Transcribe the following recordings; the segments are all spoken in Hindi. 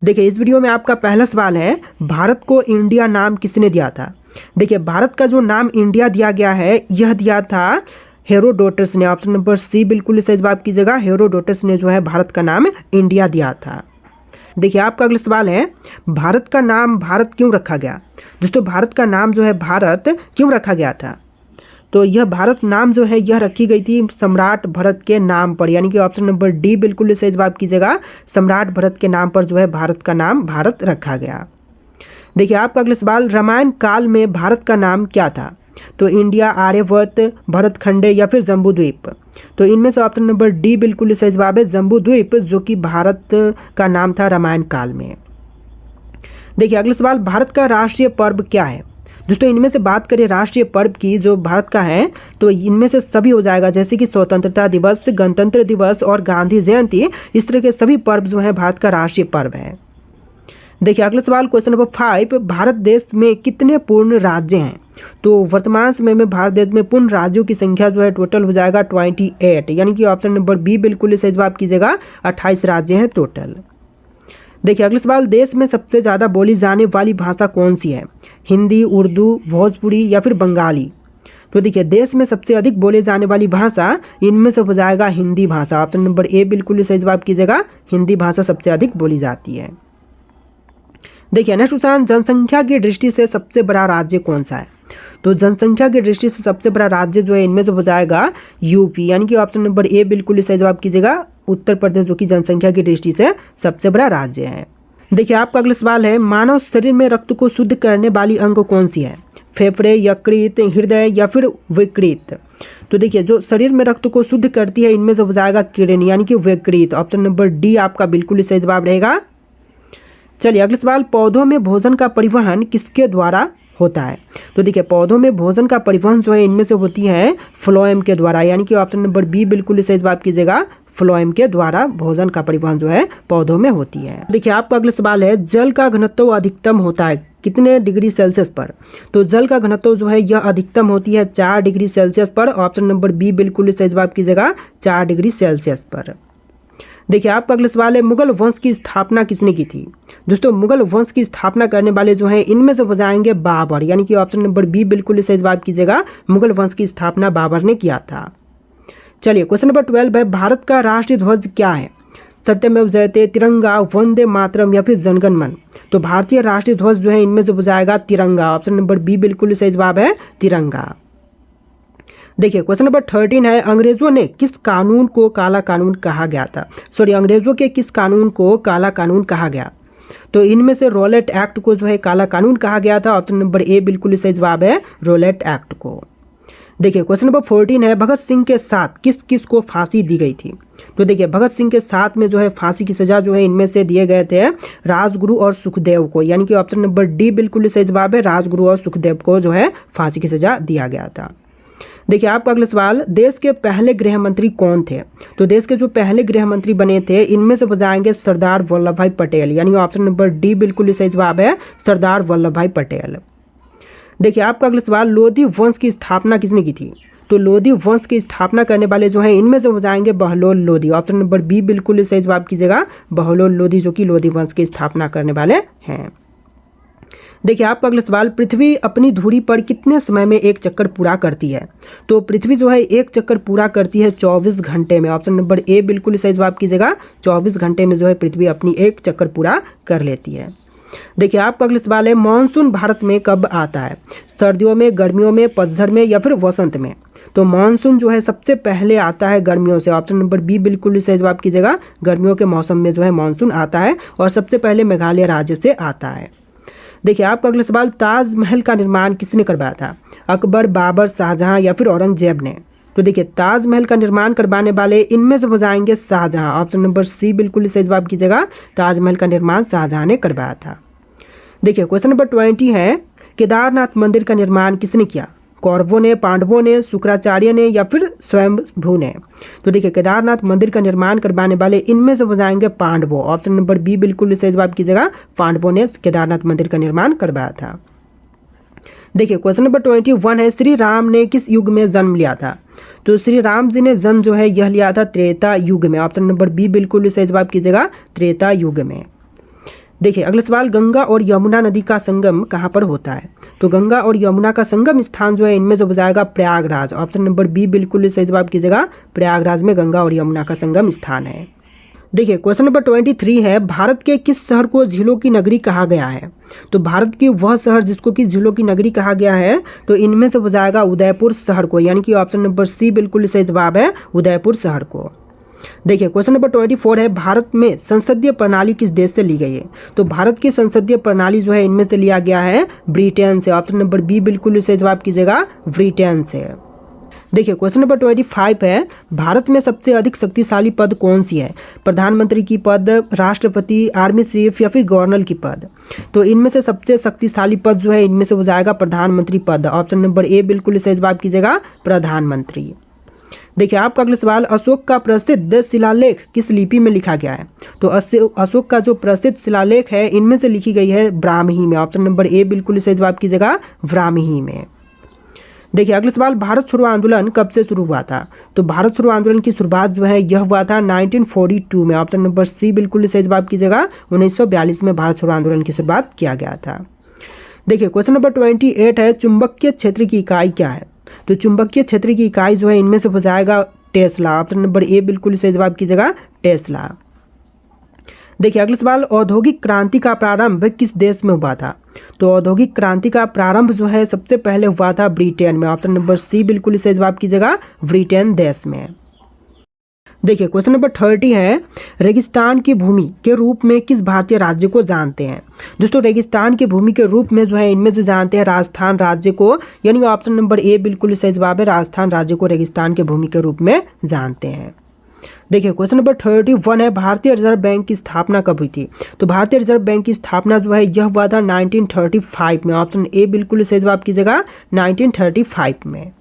देखिए इस वीडियो में आपका पहला सवाल है, भारत को इंडिया नाम किसने दिया था। देखिए भारत का जो नाम इंडिया दिया गया है यह दिया था हेरोडोटस ने। ऑप्शन नंबर सी बिल्कुल सही जवाब कीजिएगा। हेरोडोटस ने जो है भारत का नाम इंडिया दिया था। देखिए आपका अगला सवाल है, भारत का नाम भारत क्यों रखा गया। दोस्तों भारत का नाम जो है भारत क्यों रखा गया था, तो यह भारत नाम जो है यह रखी गई थी सम्राट भरत के नाम पर, यानी कि ऑप्शन नंबर डी बिल्कुल सही जवाब कीजिएगा। सम्राट भरत के नाम पर जो है भारत का नाम भारत रखा गया। देखिए आपका अगला सवाल, रामायण काल में भारत का नाम क्या था। तो इंडिया, आर्यवर्त, भरतखंडे या फिर जम्बूद्वीप। तो इनमें से ऑप्शन नंबर डी बिल्कुल सही जवाब है, जम्बूद्वीप, जो कि भारत का नाम था रामायण काल में। देखिए अगला सवाल, भारत का राष्ट्रीय पर्व क्या है। दोस्तों इनमें से बात करें राष्ट्रीय पर्व की जो भारत का है, तो इनमें से सभी हो जाएगा, जैसे कि स्वतंत्रता दिवस, गणतंत्र दिवस और गांधी जयंती। इस तरह के सभी पर्व जो है भारत का राष्ट्रीय पर्व है। देखिए अगला सवाल, क्वेश्चन नंबर 5, भारत देश में कितने पूर्ण राज्य हैं। तो वर्तमान समय में भारत देश में पूर्ण राज्यों की संख्या जो है टोटल हो जाएगा 28, यानी कि ऑप्शन नंबर बी बिल्कुल सही जवाब कीजिएगा। 28 राज्य हैं टोटल। देखिए अगला सवाल, देश में सबसे ज़्यादा बोली जाने वाली भाषा कौन सी है। हिंदी, उर्दू, भोजपुरी या फिर बंगाली। तो देखिए देश में सबसे अधिक बोले जाने वाली भाषा इनमें से हो जाएगा हिंदी भाषा। ऑप्शन नंबर ए बिल्कुल सही जवाब कीजिएगा। हिंदी भाषा सबसे अधिक बोली जाती है। देखिए नेक्स्ट क्वेश्चन, जनसंख्या की दृष्टि से सबसे बड़ा राज्य कौन सा है। तो जनसंख्या की दृष्टि से सबसे बड़ा राज्य जो है इनमें से हो जाएगा यूपी, यानी कि ऑप्शन नंबर ए बिल्कुल सही जवाब कीजिएगा। उत्तर प्रदेश जो कि जनसंख्या की दृष्टि से सबसे बड़ा राज्य है। देखिए आपका अगला सवाल है, मानव शरीर में रक्त को शुद्ध करने वाली अंग कौन सी है। फेफड़े, यकृत, हृदय या फिर विकृत। तो देखिए जो शरीर में रक्त को शुद्ध करती है इनमें से हो जाएगा किडनी, यानी कि विकृत। ऑप्शन नंबर डी आपका बिल्कुल सही जवाब रहेगा। चलिए अगला सवाल, पौधों में भोजन का परिवहन किसके द्वारा होता है। तो देखिए पौधों में भोजन का परिवहन जो है इनमें से होती है फ्लोएम के द्वारा, यानी कि ऑप्शन नंबर बी बिल्कुल सही जवाब कीजिएगा। फ्लोएम के द्वारा भोजन का परिवहन जो है पौधों में होती है। देखिए आपका अगला सवाल है, जल का घनत्व अधिकतम होता है कितने डिग्री सेल्सियस पर। तो जल का घनत्व जो है यह अधिकतम होती है 4 डिग्री सेल्सियस पर। ऑप्शन नंबर बी बिल्कुल सही जवाब कीजिएगा, 4 डिग्री सेल्सियस पर। देखिए आपका अगला सवाल है, मुगल वंश की स्थापना किसने की थी। दोस्तों मुगल वंश की स्थापना करने वाले जो हैं इनमें से हो जाएंगे बाबर, यानी कि ऑप्शन नंबर बी बिल्कुल सही जवाब कीजिएगा। मुगल वंश की स्थापना बाबर ने किया था। चलिए क्वेश्चन नंबर 12 है, भारत का राष्ट्रीय ध्वज क्या है। सत्यमेव जयते, तिरंगा, वंदे मातरम या फिर जनगण मन। तो भारतीय राष्ट्रीय ध्वज जो है इनमें से हो जाएगा तिरंगा। ऑप्शन नंबर बी बिल्कुल सही जवाब है, तिरंगा। देखिए क्वेश्चन नंबर 13 है, अंग्रेजों ने किस कानून को काला कानून कहा गया था। सॉरी, अंग्रेजों के किस कानून को काला कानून कहा गया। तो इनमें से रोलेट एक्ट को जो है काला कानून कहा गया था। ऑप्शन नंबर ए बिल्कुल सही जवाब है, रोलेट एक्ट को। देखिए क्वेश्चन नंबर 14 है, भगत सिंह के साथ किस किस को फांसी दी गई थी। तो देखिए भगत सिंह के साथ में जो है फांसी की सजा जो है इनमें से दिए गए थे राजगुरु और सुखदेव को, यानी कि ऑप्शन नंबर डी बिल्कुल सही जवाब है। राजगुरु और सुखदेव को जो है फांसी की सजा दिया गया था। देखिए आपका अगला सवाल, देश के पहले गृह मंत्री कौन थे। तो देश के जो पहले गृह मंत्री बने थे इनमें से हो जाएंगे सरदार वल्लभ भाई पटेल, यानी ऑप्शन नंबर डी बिल्कुल सही जवाब है, सरदार वल्लभ भाई पटेल। देखिए आपका अगला सवाल, लोधी वंश की स्थापना किसने की थी। तो लोधी वंश की स्थापना करने वाले जो हैं इनमें से हो जाएंगे Bahlol Lodi. Option number B बिल्कुल सही जवाब कीजिएगा, बहलोल लोधी जो कि लोधी वंश की स्थापना करने वाले हैं। देखिए आपका अगला सवाल, पृथ्वी अपनी धुरी पर कितने समय में एक चक्कर पूरा करती है। तो पृथ्वी जो है एक चक्कर पूरा करती है 24 घंटे में। ऑप्शन नंबर ए बिल्कुल सही जवाब कीजिएगा, 24 घंटे में जो है पृथ्वी अपनी एक चक्कर पूरा कर लेती है। देखिए आपका अगला सवाल है, मानसून भारत में कब आता है। सर्दियों में, गर्मियों में, पतझड़ में या फिर वसंत में। तो मानसून जो है सबसे पहले आता है गर्मियों से। ऑप्शन नंबर बी बिल्कुल सही जवाब कीजिएगा, गर्मियों के मौसम में जो है मानसून आता है और सबसे पहले मेघालय राज्य से आता है। देखिए आपका अगला सवाल, ताजमहल का निर्माण किसने करवाया था। अकबर, बाबर, शाहजहां या फिर औरंगजेब ने। तो देखिए ताजमहल का निर्माण करवाने वाले इनमें से हो जाएंगे शाहजहां। ऑप्शन नंबर सी बिल्कुल सही जवाब कीजिएगा, ताजमहल का निर्माण शाहजहां ने करवाया था। देखिए क्वेश्चन नंबर 20 है, केदारनाथ मंदिर का निर्माण किसने किया। कौरवों ने, पांडवों ने, शुक्राचार्य ने या फिर स्वयंभू ने। तो देखिए केदारनाथ मंदिर का निर्माण करवाने वाले इनमें से हो जाएंगे पांडवों। ऑप्शन नंबर बी बिल्कुल सही जवाब कीजिएगा, पांडवों ने केदारनाथ मंदिर का निर्माण करवाया था। देखिए क्वेश्चन नंबर 21 है, श्री राम ने किस युग में जन्म लिया था। तो श्री राम जी ने जन्म जो है यह लिया था त्रेता युग में। ऑप्शन नंबर बी बिल्कुल सही जवाब कीजिएगा, त्रेता युग में। देखिए अगला सवाल, गंगा और यमुना नदी का संगम कहाँ पर होता है? तो गंगा और यमुना का संगम स्थान जो है इनमें से हो जाएगा प्रयागराज। ऑप्शन नंबर बी बिल्कुल सही जवाब कीजिएगा, प्रयागराज में गंगा और यमुना का संगम स्थान है। देखिए क्वेश्चन नंबर 23 है, भारत के किस शहर को झीलों की नगरी कहा गया है? तो भारत की वह शहर जिसको कि झीलों की नगरी कहा गया है, तो इनमें से हो जाएगा उदयपुर शहर को, यानी कि ऑप्शन नंबर सी बिल्कुल सही जवाब है, उदयपुर शहर को। देखिए क्वेश्चन नंबर 24 है, भारत में संसदीय प्रणाली किस देश से ली गई है? तो भारत की संसदीय प्रणाली जो है इनमें से लिया गया है ब्रिटेन से। ऑप्शन नंबर बी बिल्कुल सही जवाब कीजिएगा, ब्रिटेन से। देखिए क्वेश्चन नंबर 25 है, भारत में सबसे अधिक शक्तिशाली पद कौन सी है? प्रधानमंत्री की पद, राष्ट्रपति, आर्मी चीफ या फिर गवर्नर की पद? तो इनमें से सबसे शक्तिशाली पद जो है इनमें से हो जाएगा प्रधानमंत्री पद। ऑप्शन नंबर ए बिल्कुल सही जवाब कीजिएगा, प्रधानमंत्री। देखिए आपका अगला सवाल, अशोक का प्रसिद्ध शिलालेख किस लिपि में लिखा गया है? तो अशोक का जो प्रसिद्ध शिलालेख है इनमें से लिखी गई है ब्राह्मी में। ऑप्शन नंबर ए बिल्कुल सही जवाब कीजिएगा, ब्राह्मी में। देखिए अगला सवाल, भारत छोड़ो आंदोलन कब से शुरू हुआ था? तो भारत छोड़ो आंदोलन की शुरुआत जो है यह हुआ था 1942 में। ऑप्शन नंबर सी बिल्कुल सही जवाब कीजिएगा, 1942 में भारत छोड़ो आंदोलन की शुरुआत किया गया था। देखिए क्वेश्चन नंबर 28 है, चुंबकीय क्षेत्र की इकाई क्या है? तो चुंबकीय क्षेत्र की इकाई जो है इनमें से हो जाएगा टेस्ला। ऑप्शन नंबर ए बिल्कुल सही जवाब कीजिएगा, टेस्ला। देखिए अगला सवाल, औद्योगिक क्रांति का प्रारंभ किस देश में हुआ था? तो औद्योगिक क्रांति का प्रारंभ जो है सबसे पहले हुआ था ब्रिटेन में। ऑप्शन नंबर सी बिल्कुल सही जवाब कीजिएगा, ब्रिटेन देश में। देखिए क्वेश्चन नंबर 30 है, रेगिस्तान की भूमि के रूप में किस भारतीय राज्य को जानते हैं? दोस्तों रेगिस्तान की भूमि के रूप में जो है इनमें से जानते हैं राजस्थान राज्य को, यानी ऑप्शन नंबर ए बिल्कुल सही जवाब है, राजस्थान राज्य को रेगिस्तान के भूमि के रूप में जानते हैं। देखिए क्वेश्चन नंबर 31 है, भारतीय रिजर्व बैंक की स्थापना कब हुई थी? तो भारतीय रिजर्व बैंक की स्थापना जो है यह हुआ था 1935 में। ऑप्शन ए बिल्कुल सही जवाब कीजिएगा, 1935 में।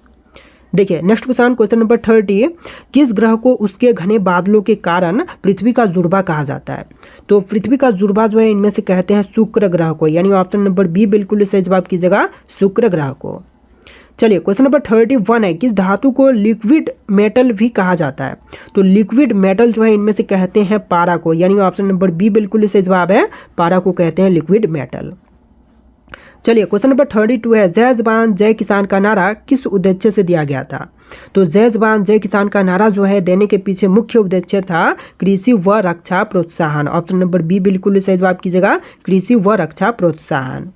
देखिए नेक्स्ट क्वेश्चन नंबर 30, किस ग्रह को उसके घने बादलों के कारण पृथ्वी का जुड़वा कहा जाता है? तो पृथ्वी का जुड़वा जो है इनमें से कहते हैं शुक्र ग्रह को, यानी ऑप्शन नंबर बी बिल्कुल सही जवाब कीजिएगा, शुक्र ग्रह को। चलिए क्वेश्चन नंबर 31 है, किस धातु को लिक्विड मेटल भी कहा जाता है? तो लिक्विड मेटल जो है इनमें से कहते हैं पारा को, यानी ऑप्शन नंबर बी बिल्कुल सही जवाब है, पारा को कहते हैं लिक्विड मेटल। चलिए क्वेश्चन नंबर 32 है, जय जवान जय किसान का नारा किस उद्देश्य से दिया गया था? तो जय जवान जय किसान का नारा जो है देने के पीछे मुख्य उद्देश्य था कृषि व रक्षा प्रोत्साहन। ऑप्शन नंबर बी बिल्कुल सही जवाब कीजिएगा, कृषि व रक्षा प्रोत्साहन।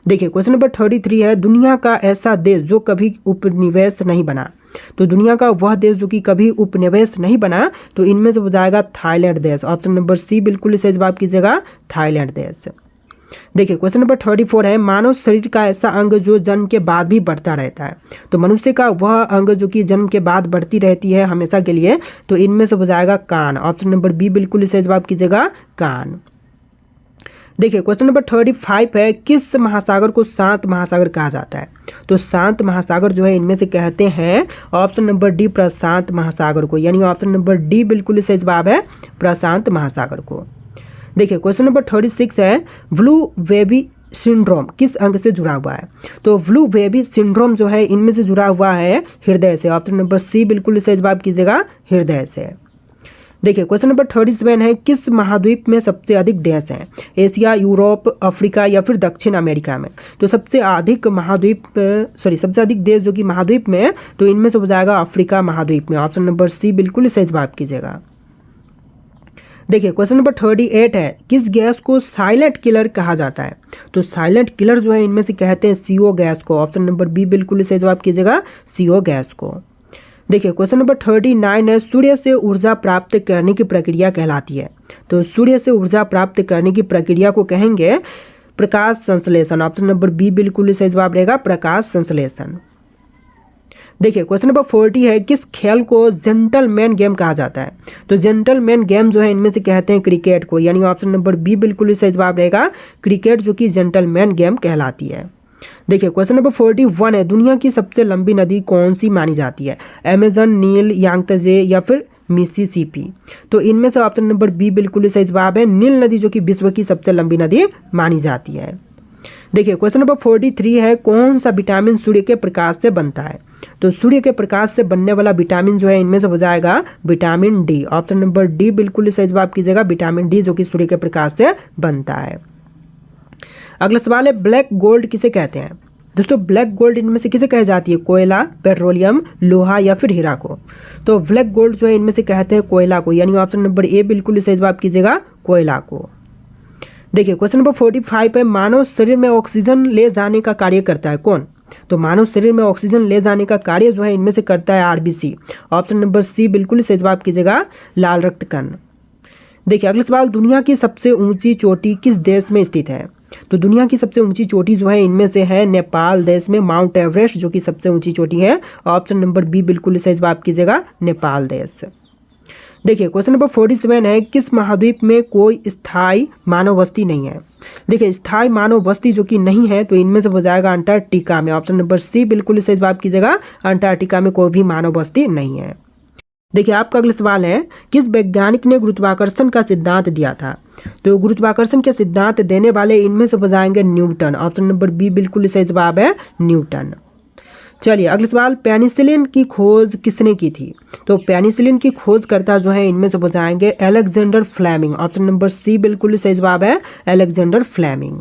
देखिए क्वेश्चन नंबर 33 है, दुनिया का ऐसा देश जो कभी उपनिवेश नहीं बना? तो दुनिया का वह देश जो कि कभी उपनिवेश नहीं बना, तो इनमें से हो जाएगा थाईलैंड देश। ऑप्शन नंबर सी बिल्कुल सही जवाब कीजिएगा, थाईलैंड देश। देखिए क्वेश्चन नंबर 34 है, मानव शरीर का ऐसा अंग जो जन्म के बाद भी बढ़ता रहता है? तो मनुष्य का वह अंग जो कि जन्म के बाद बढ़ती रहती है हमेशा के लिए, तो इनमें से हो जाएगा कान। ऑप्शन नंबर बी बिल्कुल सही जवाब कीजिएगा, कान। देखिए क्वेश्चन नंबर 35 है, किस महासागर को शांत महासागर कहा जाता है? तो शांत महासागर जो है इनमें से कहते हैं ऑप्शन नंबर डी प्रशांत महासागर को, यानी ऑप्शन नंबर डी बिल्कुल सही जवाब है, प्रशांत महासागर को। देखिए क्वेश्चन नंबर 36 है, ब्लू वेबी सिंड्रोम किस अंग से जुड़ा हुआ है? तो ब्लू वेबी सिंड्रोम जो है इनमें से जुड़ा हुआ है हृदय से। ऑप्शन नंबर सी बिल्कुल सही जवाब कीजिएगा, हृदय से। देखिए क्वेश्चन नंबर 37 है, किस महाद्वीप में सबसे अधिक देश हैं? एशिया, यूरोप, अफ्रीका या फिर दक्षिण अमेरिका में? तो सबसे अधिक देश जो कि महाद्वीप में है, तो इनमें से हो जाएगा अफ्रीका महाद्वीप में। ऑप्शन नंबर सी बिल्कुल सही जवाब कीजिएगा। देखिए क्वेश्चन नंबर 38 है, किस गैस को साइलेंट किलर कहा जाता है? तो साइलेंट किलर जो है इनमें से कहते हैं CO गैस को। ऑप्शन नंबर बी बिल्कुल सही जवाब कीजिएगा, CO गैस को। देखिए क्वेश्चन नंबर 39 है, सूर्य से ऊर्जा प्राप्त करने की प्रक्रिया कहलाती है? तो सूर्य से ऊर्जा प्राप्त करने की प्रक्रिया को कहेंगे प्रकाश संश्लेषण। ऑप्शन नंबर बी बिल्कुल सही जवाब रहेगा, प्रकाश संश्लेषण। देखिए क्वेश्चन नंबर 40 है, किस खेल को जेंटलमैन गेम कहा जाता है? तो जेंटलमैन गेम जो है इनमें से कहते हैं क्रिकेट को, यानी ऑप्शन नंबर बी बिल्कुल सही जवाब रहेगा, क्रिकेट जो कि जेंटलमैन गेम कहलाती है। देखिए क्वेश्चन नंबर 41 है, दुनिया की सबसे लंबी नदी कौन सी मानी जाती है? अमेजन, नील, यांगत्जे या फिर मिसिसिपी? तो इनमें से ऑप्शन नंबर बी बिल्कुल सही जवाब है, नील नदी जो कि विश्व की सबसे लंबी नदी मानी जाती है। देखिए क्वेश्चन नंबर 43 है, कौन सा विटामिन सूर्य के प्रकाश से बनता है? तो सूर्य के प्रकाश से बनने वाला विटामिन जो है इनमें से हो जाएगा vitamin D. Option number D बिल्कुल सही जवाब कीजिएगा, विटामिन डी जो कि सूर्य के प्रकाश से बनता है। अगला सवाल है ब्लैक गोल्ड किसे कहते हैं। दोस्तों ब्लैक गोल्ड इनमें से किसे कही जाती है, कोयला, पेट्रोलियम, लोहा या फिर हीरा को। तो ब्लैक गोल्ड जो है इनमें से कहते हैं कोयला को, यानी ऑप्शन नंबर ए बिल्कुल सही जवाब कीजिएगा, कोयला को। देखिए क्वेश्चन नंबर 45 है, मानव शरीर में ऑक्सीजन ले जाने का कार्य करता है कौन। तो मानव शरीर में ऑक्सीजन ले जाने का कार्य जो है इनमें से करता है आरबीसी। ऑप्शन नंबर सी बिल्कुल सही जवाब कीजिएगा, लाल रक्त कण। देखिए अगला सवाल, दुनिया की सबसे ऊंची चोटी किस देश में स्थित है। तो दुनिया की सबसे ऊंची चोटी जो है इनमें से है नेपाल देश में, माउंट एवरेस्ट जो कि सबसे ऊंची चोटी है। ऑप्शन नंबर बी बिल्कुल सही जवाब कीजिएगा, नेपाल देश। देखिए क्वेश्चन नंबर 47 है, किस महाद्वीप में कोई स्थायी मानव बस्ती नहीं है। देखिए स्थायी मानव बस्ती जो कि नहीं है तो इनमें से हो जाएगा अंटार्कटिका में। ऑप्शन नंबर सी बिल्कुल सही जवाब कीजिएगा, अंटार्कटिका में कोई भी मानव बस्ती नहीं है। देखिए आपका अगला सवाल है, किस वैज्ञानिक ने गुरुत्वाकर्षण का सिद्धांत दिया था। तो गुरुत्वाकर्षण के सिद्धांत देने वाले इनमें से हो जाएंगे न्यूटन। ऑप्शन नंबर बी बिल्कुल सही जवाब है, न्यूटन। चलिए अगला सवाल, पेनिसिलिन की खोज किसने की थी। तो पेनिसिलिन की खोजकर्ता जो है इनमें से हो जाएंगे Alexander Fleming. Option number C बिल्कुल सही जवाब है, अलेक्जेंडर फ्लेमिंग।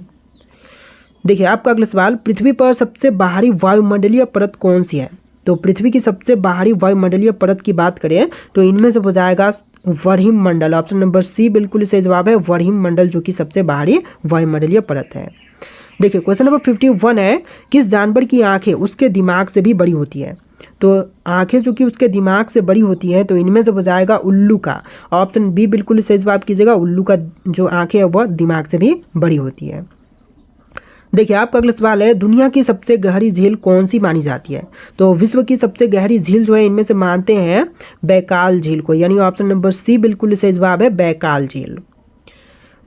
देखिए आपका अगला सवाल, पृथ्वी पर सबसे बाहरी वायुमंडलीय परत कौन सी है। तो पृथ्वी की सबसे बाहरी वायुमंडलीय परत की बात करें तो इनमें से हो जाएगा वर्हिम मंडल। ऑप्शन नंबर सी बिल्कुल सही जवाब है, वर्हिम मंडल जो कि सबसे बाहरी वायुमंडलीय परत है। देखिए क्वेश्चन नंबर 51 है, किस जानवर की आंखें उसके दिमाग से भी बड़ी होती है। तो आंखें जो कि उसके दिमाग से बड़ी होती हैं तो इनमें से हो जाएगा उल्लू का। ऑप्शन बी बिल्कुल सही जवाब कीजिएगा, उल्लू का जो आंखें है वह दिमाग से भी बड़ी होती है। देखिए आपका अगला सवाल है, दुनिया की सबसे गहरी झील कौन सी मानी जाती है। तो विश्व की सबसे गहरी झील जो है इनमें से मानते हैं बैकाल झील को, यानी ऑप्शन नंबर सी बिल्कुल सही जवाब है, बैकाल झील।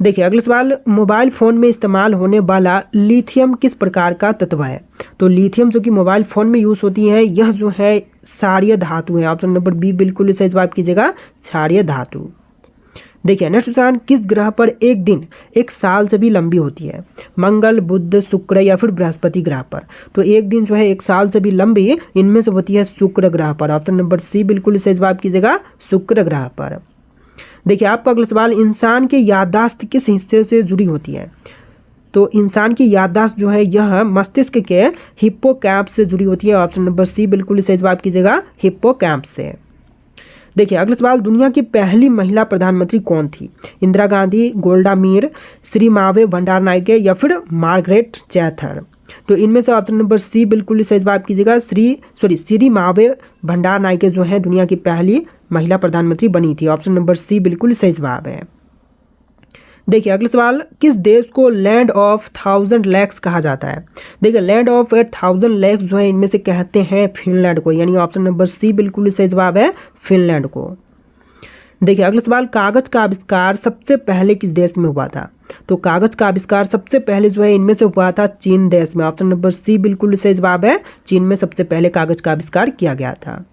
देखिए अगला सवाल, मोबाइल फ़ोन में इस्तेमाल होने वाला लिथियम किस प्रकार का तत्व है। तो लिथियम जो कि मोबाइल फ़ोन में यूज़ होती है यह जो है क्षारीय धातु है। ऑप्शन नंबर बी बिल्कुल सही जवाब कीजिएगा, क्षारीय धातु। देखिए नेक्स्ट क्वेश्चन, किस ग्रह पर एक दिन एक साल से भी लंबी होती है। मंगल, बुध, शुक्र या फिर बृहस्पति ग्रह पर। तो एक दिन जो है एक साल से भी लंबी इनमें से होती है शुक्र ग्रह पर। ऑप्शन नंबर सी बिल्कुल सही जवाब कीजिएगा, शुक्र ग्रह पर। देखिए आपका अगला सवाल, इंसान की याददाश्त किस हिस्से से जुड़ी होती है। तो इंसान की याददाश्त जो है यह मस्तिष्क के हिप्पोकैम्पस से जुड़ी होती है। ऑप्शन नंबर सी बिल्कुल सही जवाब कीजिएगा, हिप्पोकैम्पस से। देखिए अगला सवाल, दुनिया की पहली महिला प्रधानमंत्री कौन थी। इंदिरा गांधी, गोल्डा मीर, श्री मावे भंडारनायके या फिर मार्गरेट चैथर। तो इनमें से ऑप्शन नंबर सी बिल्कुल सही जवाब कीजिएगा, श्री मावे भंडारनायके जो है दुनिया की पहली महिला प्रधानमंत्री बनी थी। ऑप्शन नंबर सी बिल्कुल सही जवाब है। देखिए अगला सवाल, किस देश को लैंड ऑफ 1000 लेक्स कहा जाता है। देखिए लैंड ऑफ 1000 लेक्स जो है इनमें से कहते हैं फिनलैंड को, यानी ऑप्शन नंबर सी बिल्कुल सही जवाब है, फिनलैंड को। देखिए अगला सवाल, कागज का आविष्कार सबसे पहले किस देश में हुआ था। तो कागज का आविष्कार सबसे पहले जो है इनमें से हुआ था चीन देश में। ऑप्शन नंबर सी बिल्कुल सही जवाब है, चीन में सबसे पहले कागज का आविष्कार किया गया था।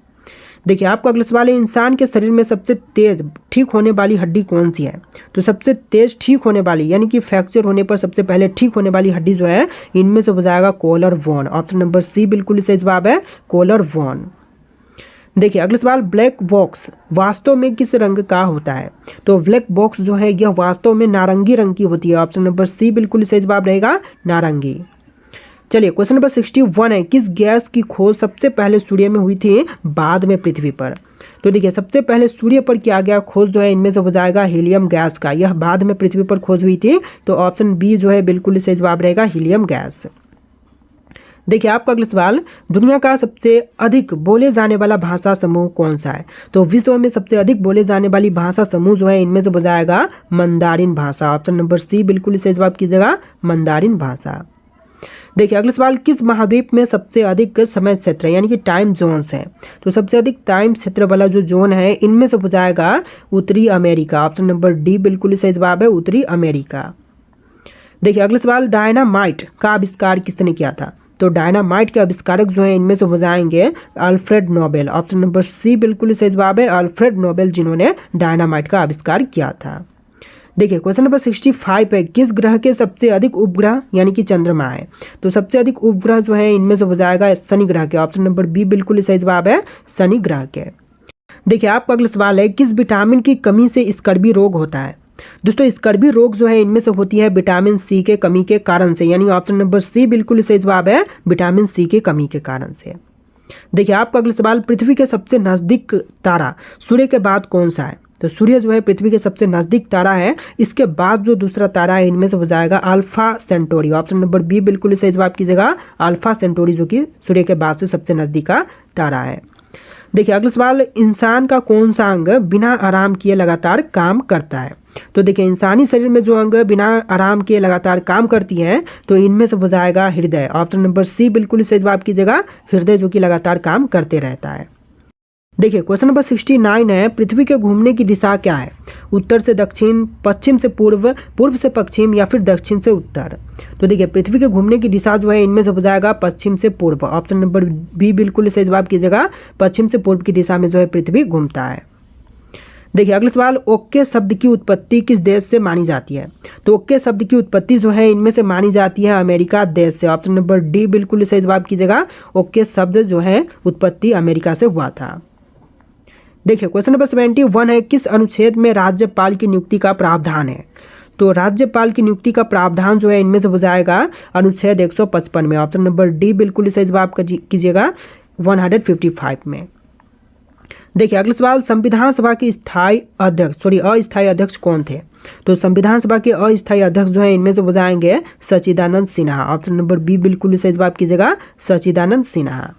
देखिए आपका अगला सवाल है, इंसान के शरीर में सबसे तेज ठीक होने वाली हड्डी कौन सी है। तो सबसे तेज ठीक होने वाली यानी कि फ्रैक्चर होने पर सबसे पहले ठीक होने वाली हड्डी जो है इनमें से हो जाएगा collar bone. Option number C बिल्कुल सही जवाब है, कॉलर बोन। देखिए अगला सवाल, ब्लैक बॉक्स वास्तव में किस रंग का होता है। तो ब्लैक बॉक्स जो है यह वास्तव में नारंगी रंग की होती है। ऑप्शन नंबर सी बिल्कुल सही जवाब रहेगा, नारंगी। चलिए क्वेश्चन नंबर 61 है, किस गैस की खोज सबसे पहले सूर्य में हुई थी बाद में पृथ्वी पर। तो देखिए सबसे पहले सूर्य पर किया गया खोज जो है इनमें से हो जाएगा हीलियम गैस का, यह बाद में पृथ्वी पर खोज हुई थी। तो ऑप्शन बी जो है बिल्कुल सही जवाब रहेगा, हीलियम गैस। देखिए आपका अगला सवाल, दुनिया का सबसे अधिक बोले जाने वाला भाषा समूह कौन सा है। तो विश्व में सबसे अधिक बोले जाने वाली भाषा समूह जो है इनमें से हो जाएगा मंदारिन भाषा। ऑप्शन नंबर सी बिल्कुल सही जवाब कीजिएगा, मंदारिन भाषा। देखिए अगला सवाल, किस महाद्वीप में सबसे अधिक समय क्षेत्र यानी कि टाइम जोन्स हैं। तो सबसे अधिक टाइम क्षेत्र वाला जो जोन है इनमें से हो जाएगा उत्तरी अमेरिका। ऑप्शन नंबर डी बिल्कुल सही जवाब है, उत्तरी अमेरिका। देखिए अगला सवाल, डायनामाइट का आविष्कार किसने किया था। तो डायनामाइट के आविष्कारक जो है इनमें से हो जाएंगे Alfred Nobel. Option number C बिल्कुल सही जवाब है, अल्फ्रेड नोबेल जिन्होंने डायनामाइट का आविष्कार किया था। देखिए क्वेश्चन नंबर 65 है, किस ग्रह के सबसे अधिक उपग्रह यानी कि चंद्रमा है? तो सबसे अधिक उपग्रह जो है इनमें से हो जाएगा शनि ग्रह के। ऑप्शन नंबर बी बिल्कुल सही जवाब है, शनि ग्रह के। देखिए आपका अगला सवाल है, किस विटामिन की कमी से स्कर्वी रोग होता है? दोस्तों स्कर्वी रोग जो है इनमें से होती है विटामिन सी के कमी के कारण से, यानी ऑप्शन नंबर सी बिल्कुल सही जवाब है, विटामिन सी के कमी के कारण से। देखिए आपका अगला सवाल, पृथ्वी के सबसे नजदीक तारा सूर्य के बाद कौन सा है? तो सूर्य जो है पृथ्वी के सबसे नजदीक तारा है, इसके बाद जो दूसरा तारा है इनमें से हो जाएगा Alpha Centauri. Option number B बिल्कुल सही जवाब कीजिएगा, अल्फा सेंटोरी जो कि सूर्य के बाद से सबसे नजदीक का तारा है। देखिए अगला सवाल, इंसान का कौन सा अंग बिना आराम किए लगातार काम करता है? तो देखिए इंसानी शरीर में जो अंग बिना आराम किए लगातार काम करती है तो इनमें से हो जाएगा हृदय। ऑप्शन नंबर सी बिल्कुल सही जवाब कीजिएगा, हृदय जो कि लगातार काम करते रहता है। देखिए क्वेश्चन नंबर 69 है, पृथ्वी के घूमने की दिशा क्या है? उत्तर से दक्षिण, पश्चिम से पूर्व, पूर्व से पश्चिम या फिर दक्षिण से उत्तर? तो देखिए पृथ्वी के घूमने की दिशा जो है इनमें से हो जाएगा पश्चिम से पूर्व। ऑप्शन नंबर बी बिल्कुल सही जवाब कीजिएगा, पश्चिम से पूर्व की दिशा में जो है पृथ्वी घूमता है। देखिए अगला सवाल, ओके शब्द की उत्पत्ति किस देश से मानी जाती है? तो ओके शब्द की उत्पत्ति जो है इनमें से मानी जाती है अमेरिका देश से। ऑप्शन नंबर डी बिल्कुल सही जवाब कीजिएगा, ओके शब्द जो है उत्पत्ति अमेरिका से हुआ था। देखिए क्वेश्चन नंबर 71 है, किस अनुच्छेद में राज्यपाल की नियुक्ति का प्रावधान है? तो राज्यपाल की नियुक्ति का प्रावधान जो है इनमें से हो जाएगा अनुच्छेद 155 में। ऑप्शन नंबर डी बिल्कुल सही जवाब कीजिएगा, 155 में। देखिए अगला सवाल, संविधान सभा के अस्थायी अध्यक्ष कौन थे? तो संविधान सभा के अस्थायी अध्यक्ष जो है इनमें से हो जाएंगे सच्चिदानंद सिन्हा। ऑप्शन नंबर बी बिल्कुल सही जवाब कीजिएगा, सच्चिदानंद सिन्हा।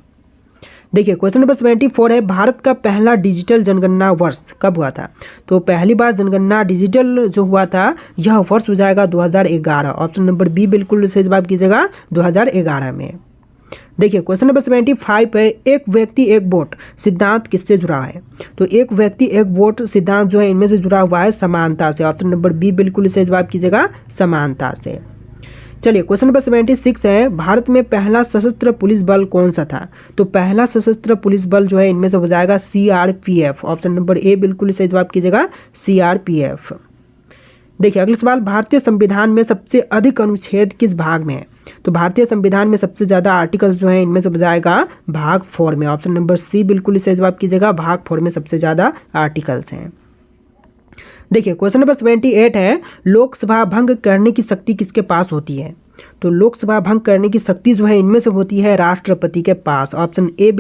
देखिए क्वेश्चन नंबर 74 है, भारत का पहला डिजिटल जनगणना वर्ष कब हुआ था? तो पहली बार जनगणना डिजिटल जो हुआ था यह वर्ष हो जाएगा 2011। ऑप्शन नंबर बी बिल्कुल सही जवाब कीजिएगा, 2011 में। देखिए क्वेश्चन नंबर 75 है, एक व्यक्ति एक वोट सिद्धांत किससे जुड़ा है? तो एक व्यक्ति एक वोट सिद्धांत जो है इनमें से जुड़ा हुआ है समानता से। ऑप्शन नंबर बी बिल्कुल सही जवाब कीजिएगा, समानता से। चलिए क्वेश्चन नंबर 76 है, भारत में पहला सशस्त्र पुलिस बल कौन सा था? तो पहला सशस्त्र पुलिस बल जो है इनमें से हो जाएगा CRPF। ऑप्शन नंबर ए बिल्कुल सही जवाब कीजिएगा, CRPF। देखिए अगला सवाल, भारतीय संविधान में सबसे अधिक अनुच्छेद किस भाग में है? तो भारतीय संविधान में सबसे ज़्यादा आर्टिकल जो है इनमें से हो जाएगा भाग 4 में। ऑप्शन नंबर सी बिल्कुल सही जवाब कीजिएगा, भाग 4 में सबसे ज़्यादा आर्टिकल्स हैं। देखिए क्वेश्चन नंबर 78 है, लोकसभा भंग करने की शक्ति किसके पास होती है? तो लोकसभा भंग करने की शक्ति जो है इनमें से होती है राष्ट्रपति के पास। ऑप्शन बी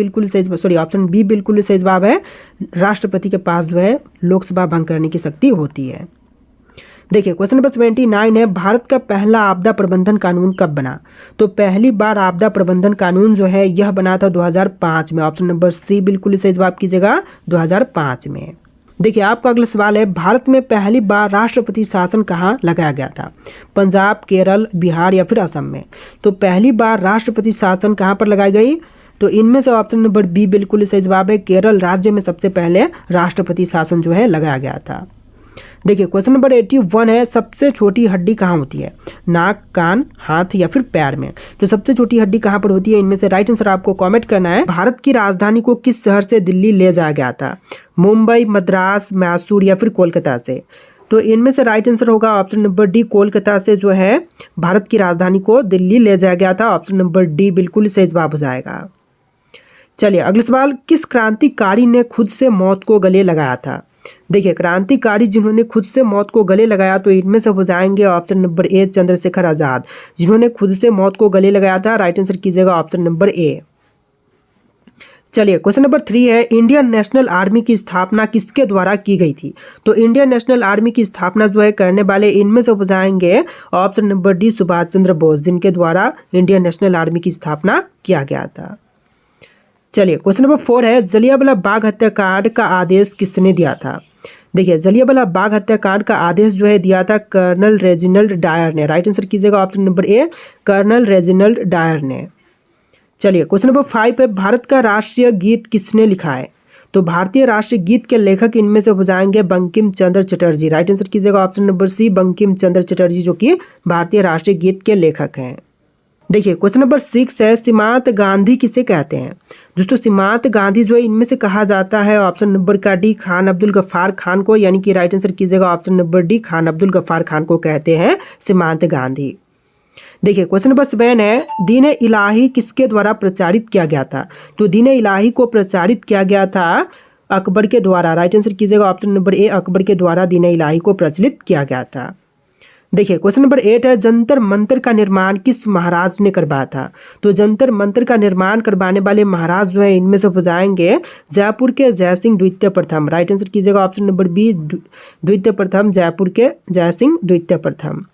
बिल्कुल सही जवाब है, राष्ट्रपति के पास जो है लोकसभा भंग करने की शक्ति होती है। देखिए क्वेश्चन नंबर 79 है, भारत का पहला आपदा प्रबंधन कानून कब बना? तो पहली बार आपदा प्रबंधन कानून जो है यह बना था 2005 में। ऑप्शन नंबर सी बिल्कुल सही जवाब कीजिएगा, 2005 में। देखिए आपका अगला सवाल है, भारत में पहली बार राष्ट्रपति शासन कहाँ लगाया गया था? पंजाब, केरल, बिहार या फिर असम में? तो पहली बार राष्ट्रपति शासन कहाँ पर लगाई गई? तो इनमें से ऑप्शन नंबर बी बिल्कुल सही जवाब है, केरल राज्य में सबसे पहले राष्ट्रपति शासन जो है लगाया गया था। देखिए क्वेश्चन नंबर 81 है, सबसे छोटी हड्डी कहाँ होती है? नाक, कान, हाथ या फिर पैर में? तो सबसे छोटी हड्डी कहाँ पर होती है? इनमें से राइट आंसर आपको कमेंट करना है। भारत की राजधानी को किस शहर से दिल्ली ले जाया गया था? मुंबई, मद्रास, मैसूर या फिर कोलकाता से? तो इनमें से राइट आंसर होगा ऑप्शन नंबर डी, कोलकाता से जो है भारत की राजधानी को दिल्ली ले जाया गया था। ऑप्शन नंबर डी बिल्कुल सही जवाब हो जाएगा। चलिए अगला सवाल, किस क्रांतिकारी ने खुद से मौत को गले लगाया था? देखिए क्रांतिकारी जिन्होंने खुद से मौत को गले लगाया तो इनमें से हो जाएंगे ऑप्शन नंबर ए, चंद्रशेखर आजाद, जिन्होंने खुद से मौत को गले लगाया था। राइट आंसर कीजिएगा ऑप्शन नंबर ए। चलिए क्वेश्चन नंबर 3 है, इंडियन नेशनल आर्मी की स्थापना किसके द्वारा की गई थी? तो इंडियन नेशनल आर्मी की स्थापना जो है करने वाले इनमें से हो जाएंगे option number D, Subhash Chandra Bose, जिनके द्वारा इंडियन नेशनल आर्मी की स्थापना किया गया था। चलिए क्वेश्चन नंबर 4 है, जलियांवाला बाग हत्याकांड का आदेश किसने दिया था? देखिए जलियांवाला बाग हत्याकांड का आदेश जो है दिया था कर्नल रेजिनाल्ड डायर ने। राइट आंसर कीजिएगा option number A, colonel Reginald Dyer ने। चलिए क्वेश्चन नंबर 5 है, भारत का राष्ट्रीय गीत किसने लिखा है? तो भारतीय राष्ट्रीय गीत के लेखक इनमें से हो जाएंगे बंकिम चंद्र चटर्जी। राइट आंसर कीजिएगा ऑप्शन नंबर सी, बंकिम चंद्र चटर्जी, जो कि भारतीय राष्ट्रीय गीत के लेखक हैं। देखिए क्वेश्चन नंबर 6 है, सीमांत गांधी किसे कहते हैं। दोस्तों सीमांत गांधी जो है इनमें से कहा जाता है ऑप्शन नंबर का डी खान अब्दुल गफ्फार खान को, यानी कि राइट आंसर कीजिएगा option number D Khan Abdul Ghaffar Khan को कहते हैं सीमांत गांधी। देखिए क्वेश्चन नंबर 7 है, दीन इलाही किसके द्वारा प्रचारित किया गया था। तो दीन इलाही को प्रचारित किया गया था अकबर के द्वारा। राइट आंसर कीजिएगा ऑप्शन नंबर ए, अकबर के द्वारा दीन इलाही को प्रचलित किया गया था। देखिए क्वेश्चन नंबर 8 है, जंतर मंतर का निर्माण किस महाराज ने करवाया था। तो जंतर मंतर का निर्माण करवाने वाले महाराज जो है इनमें से हो जाएंगे जयपुर के जयसिंह द्वितीय प्रथम। राइट आंसर कीजिएगा ऑप्शन नंबर बी, द्वितीय प्रथम, जयपुर के जयसिंह द्वितीय प्रथम।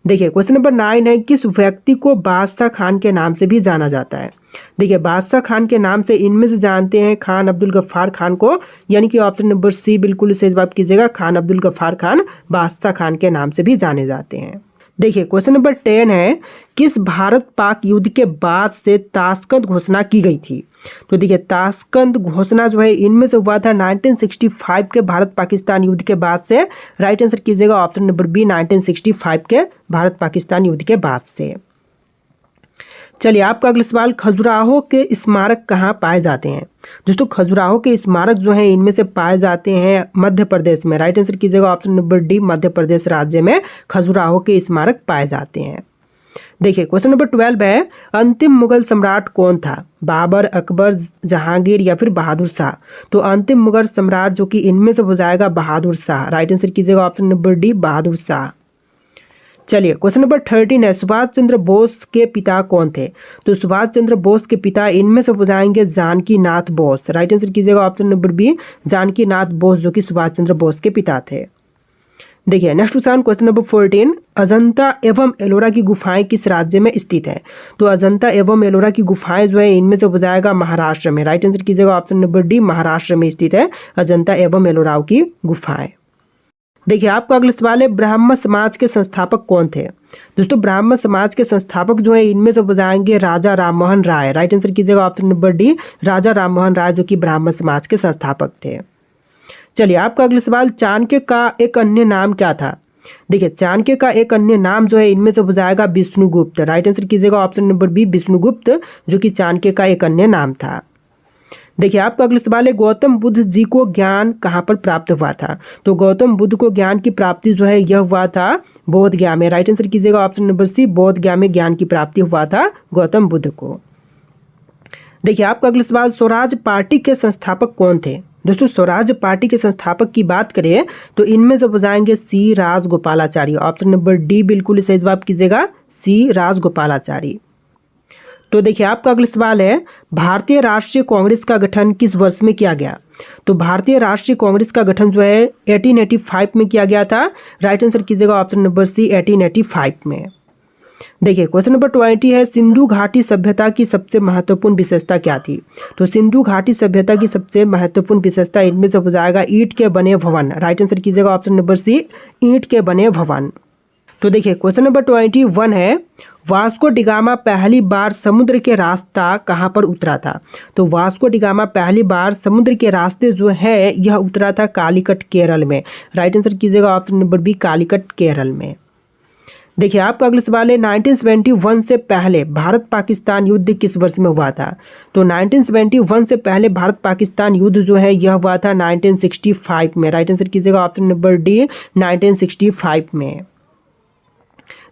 देखिए क्वेश्चन नंबर 9 है, किस व्यक्ति को बादशाह खान के नाम से भी जाना जाता है। देखिए बादशाह खान के नाम से इनमें से जानते हैं खान अब्दुल गफ्फार खान को, यानी कि ऑप्शन नंबर सी बिल्कुल सही जवाब कीजिएगा। खान अब्दुल गफ्फार खान बादशाह खान के नाम से भी जाने जाते हैं। देखिए क्वेश्चन नंबर 10 है, किस भारत पाक युद्ध के बाद से ताशकंद घोषणा की गई थी। तो देखिए ताशकंद घोषणा जो है इनमें से हुआ था 1965 के भारत पाकिस्तान युद्ध के बाद से। राइट आंसर कीजिएगा ऑप्शन नंबर बी, 1965 के भारत पाकिस्तान युद्ध के बाद से। चलिए आपका अगला सवाल, खजुराहो के स्मारक कहाँ पाए जाते हैं। दोस्तों खजुराहो के स्मारक जो हैं इनमें से पाए जाते हैं मध्य प्रदेश में। राइट आंसर कीजिएगा option number D, Madhya Pradesh राज्य में खजुराहो के स्मारक पाए जाते हैं। देखिए क्वेश्चन नंबर 12 है, अंतिम मुगल सम्राट कौन था। बाबर, अकबर, जहांगीर या फिर बहादुर शाह। तो अंतिम मुगल सम्राट जो कि इनमें से हो जाएगा बहादुर शाह। राइट आंसर कीजिएगा option number D, Bahadur Shah. चलिए क्वेश्चन नंबर 13 है, सुभाष चंद्र बोस के पिता कौन थे। तो सुभाष चंद्र बोस के पिता इनमें से हो जाएंगे जानकी नाथ बोस। राइट आंसर कीजिएगा option number B, Janaki Nath Bose जो कि सुभाष चंद्र बोस के पिता थे। देखिए नेक्स्ट क्वेश्चन नंबर 14, अजंता एवं एलोरा की गुफाएं किस राज्य में स्थित है। तो अजंता एवं एलोरा की गुफाएं जो है इनमें से हो जाएगा महाराष्ट्र में। राइट आंसर कीजिएगा ऑप्शन नंबर डी, महाराष्ट्र में स्थित है अजंता एवं एलोरा की गुफाएं। देखिए आपका अगला सवाल है, ब्राह्मण समाज के संस्थापक कौन थे। दोस्तों ब्राह्मण समाज के संस्थापक जो है इनमें से हो जाएंगे राजा राममोहन राय। राइट आंसर कीजिएगा option number D, Raja Rammohan Roy जो कि ब्राह्मण समाज के संस्थापक थे। चलिए आपका अगला सवाल, चाणक्य का एक अन्य नाम क्या था। देखिए चाणक्य का एक अन्य नाम जो है इनमें से हो जाएगा विष्णुगुप्त। राइट आंसर कीजिएगा ऑप्शन नंबर बी, विष्णुगुप्त जो कि चाणक्य का एक अन्य नाम था। देखिए आपका अगला सवाल है, गौतम बुद्ध जी को ज्ञान कहाँ पर प्राप्त हुआ था। तो गौतम बुद्ध को ज्ञान की प्राप्ति जो है यह हुआ था बोध गया में। राइट आंसर कीजिएगा ऑप्शन नंबर सी, बोध गया में ज्ञान की प्राप्ति हुआ था गौतम बुद्ध को। देखिए आपका अगला सवाल, स्वराज पार्टी के संस्थापक कौन थे। दोस्तों स्वराज पार्टी के संस्थापक की बात करें तो इनमें से हो जाएंगे सी राजगोपालाचारी। ऑप्शन नंबर डी बिल्कुल सही जवाब कीजिएगा, सी राजगोपालाचारी। तो देखिए आपका अगला सवाल है, भारतीय राष्ट्रीय कांग्रेस का गठन किस वर्ष में किया गया। तो भारतीय राष्ट्रीय कांग्रेस का गठन जो है 1885 में किया गया था। राइट आंसर कीजिएगा ऑप्शन नंबर सी, 1885 में। देखिए क्वेश्चन नंबर 20 है, सिंधु घाटी सभ्यता की सबसे महत्वपूर्ण विशेषता क्या थी। तो सिंधु घाटी सभ्यता की सबसे महत्वपूर्ण विशेषता इनमें से हो जाएगा ईंट के बने भवन। राइट आंसर कीजिएगा ऑप्शन नंबर सी, ईंट के बने भवन। तो देखिए क्वेश्चन नंबर 21 है, वास्को डिगामा पहली बार समुद्र के रास्ता कहाँ पर उतरा था। तो वास्को डिगामा पहली बार समुद्र के रास्ते जो है यह उतरा था कालीकट केरल में। राइट आंसर कीजिएगा option number B, Calicut Kerala में। देखिए आपका अगला सवाल है, 1971 से पहले भारत पाकिस्तान युद्ध किस वर्ष में हुआ था। तो 1971 से पहले भारत पाकिस्तान युद्ध जो है यह हुआ था 1965 में। राइट आंसर कीजिएगा ऑप्शन नंबर डी, 1965 में।